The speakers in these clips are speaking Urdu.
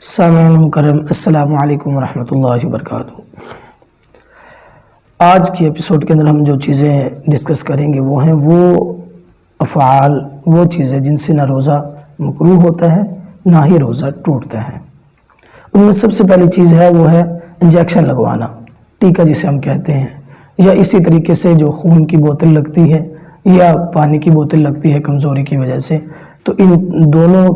سامعین مکرم السلام علیکم ورحمۃ اللہ وبرکاتہ۔ آج کی ایپیسوڈ کے اندر ہم جو چیزیں ڈسکس کریں گے وہ ہیں وہ افعال، وہ چیزیں جن سے نہ روزہ مکروہ ہوتا ہے نہ ہی روزہ ٹوٹتا ہے۔ ان میں سب سے پہلی چیز ہے وہ ہے انجیکشن لگوانا، ٹیکا جسے ہم کہتے ہیں، یا اسی طریقے سے جو خون کی بوتل لگتی ہے یا پانی کی بوتل لگتی ہے کمزوری کی وجہ سے، تو ان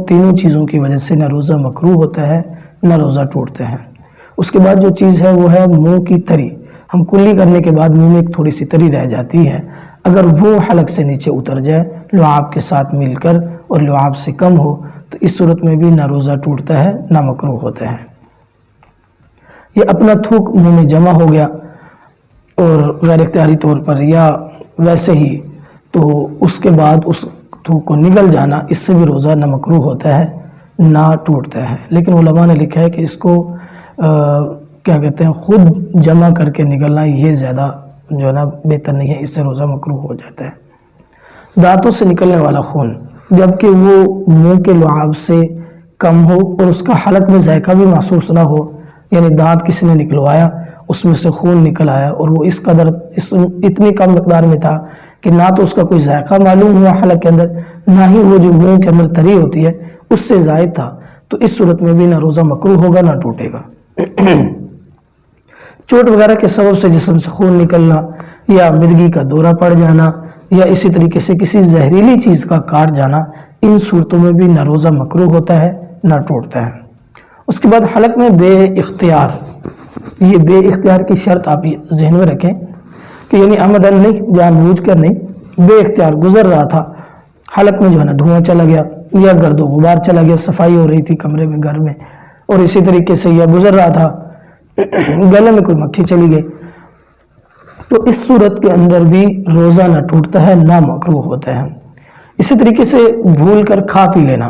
تینوں چیزوں کی وجہ سے نہ روزہ مکروہ ہوتا ہے نہ روزہ ٹوٹتا ہے۔ اس کے بعد جو چیز ہے وہ ہے منہ کی تری۔ ہم کلی کرنے کے بعد منہ میں ایک تھوڑی سی تری رہ جاتی ہے، اگر وہ حلق سے نیچے اتر جائے لعاب کے ساتھ مل کر اور لعاب سے کم ہو تو اس صورت میں بھی نہ روزہ ٹوٹتا ہے نہ مکروہ ہوتا ہے۔ یہ اپنا تھوک منہ میں جمع ہو گیا اور غیر اختیاری طور پر یا ویسے ہی، تو اس کے بعد اس تھوک کو نگل جانا، اس سے بھی روزہ نہ مکروہ ہوتا ہے نہ ٹوٹتا ہے۔ لیکن علماء نے لکھا ہے کہ اس کو کیا کہتے ہیں، خود جمع کر کے نگلنا یہ زیادہ جو ہے نا بہتر نہیں ہے، اس سے روزہ مکروہ ہو جاتا ہے۔ دانتوں سے نکلنے والا خون جبکہ وہ منہ کے لعاب سے کم ہو اور اس کا حلق میں ذائقہ بھی محسوس نہ ہو، یعنی دانت کسی نے نکلوایا اس میں سے خون نکل آیا اور وہ اس قدر اتنی کم مقدار میں تھا کہ نہ تو اس کا کوئی ذائقہ معلوم ہوا حلق کے اندر، نہ ہی وہ جو منہ کے اندر تری ہوتی ہے اس سے زائد تھا، تو اس صورت میں بھی نہ روزہ مکروہ ہوگا نہ ٹوٹے گا۔ چوٹ وغیرہ کے سبب سے جسم سے خون نکلنا یا مرگی کا دورہ پڑ جانا یا اسی طریقے سے کسی زہریلی چیز کا کاٹ جانا، ان صورتوں میں بھی نہ روزہ مکروہ ہوتا ہے نہ ٹوٹتا ہے۔ اس کے بعد حلق میں بے اختیار، یہ بے اختیار کی شرط آپ ذہن میں رکھیں کہ یعنی عمدن نہیں، جان بوجھ کر نہیں، بے اختیار گزر رہا تھا، حلق میں جو ہے نا دھواں چلا گیا یا گرد و غبار چلا گیا، صفائی ہو رہی تھی کمرے میں گھر میں، اور اسی طریقے سے یا گزر رہا تھا گلے میں کوئی مکھی چلی گئی، تو اس صورت کے اندر بھی روزہ نہ ٹوٹتا ہے نہ مکروہ ہوتا ہے۔ اسی طریقے سے بھول کر کھا پی لینا،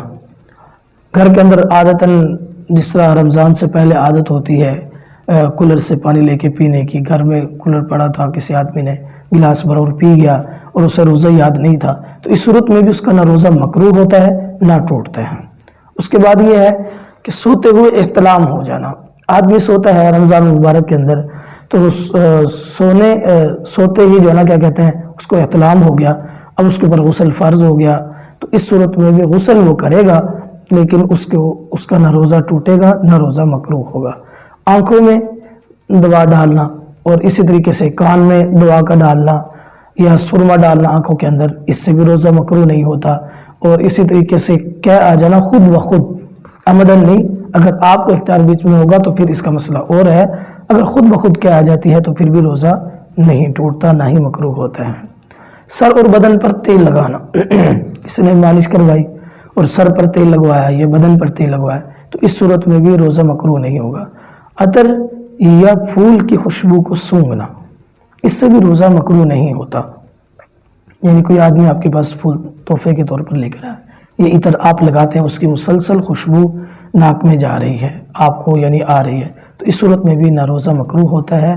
گھر کے اندر عادتاً جس طرح رمضان سے پہلے عادت ہوتی ہے کولر سے پانی لے کے پینے کی، گھر میں کولر پڑا تھا، کسی آدمی نے گلاس بھر اور پی گیا اور اسے روزہ یاد نہیں تھا، تو اس صورت میں بھی اس کا نہ روزہ مکروہ ہوتا ہے نہ ٹوٹتا ہے۔ اس کے بعد یہ ہے کہ سوتے ہوئے احتلام ہو جانا، آدمی سوتا ہے رمضان مبارک کے اندر تو سوتے ہی جو ہے نا کیا کہتے ہیں اس کو احتلام ہو گیا، اب اس کے اوپر غسل فرض ہو گیا، تو اس صورت میں بھی غسل وہ کرے گا لیکن اس کا نہ روزہ ٹوٹے گا نہ روزہ مکروہ ہوگا۔ آنکھوں میں دوا ڈالنا اور اسی طریقے سے کان میں دوا کا ڈالنا یا سرما ڈالنا آنکھوں کے اندر، اس سے بھی روزہ مکروہ نہیں ہوتا۔ اور اسی طریقے سے کہہ آ جانا خود بخود، عمدن نہیں، اگر آپ کو اختیار بیچ میں ہوگا تو پھر اس کا مسئلہ اور ہے، اگر خود بخود کہہ آ جاتی ہے تو پھر بھی روزہ نہیں ٹوٹتا نہ ہی مکروہ ہوتا ہے۔ سر اور بدن پر تیل لگانا، کسی نے مالش کروائی اور سر پر تیل لگوایا یا بدن پر تیل لگوایا تو اس صورت میں بھی روزہ مکروہ نہیں ہوگا۔ عطر یا پھول کی خوشبو کو سونگھنا، اس سے بھی روزہ مکروہ نہیں ہوتا، یعنی کوئی آدمی آپ کے پاس پھول تحفے کے طور پر لے کر آئے، یہ عطر آپ لگاتے ہیں، اس کی مسلسل خوشبو ناک میں جا رہی ہے آپ کو، یعنی آ رہی ہے، تو اس صورت میں بھی نہ روزہ مکروہ ہوتا ہے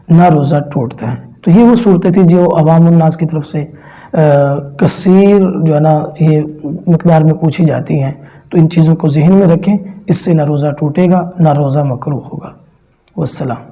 نہ روزہ ٹوٹتا ہے۔ تو یہ وہ صورتیں تھی جو عوام الناس کی طرف سے کثیر جو ہے نا یہ مقدار میں پوچھی جاتی ہیں، تو ان چیزوں کو ذہن میں رکھیں، اس سے نہ روزہ ٹوٹے گا نہ روزہ مکروہ ہوگا۔ والسلام۔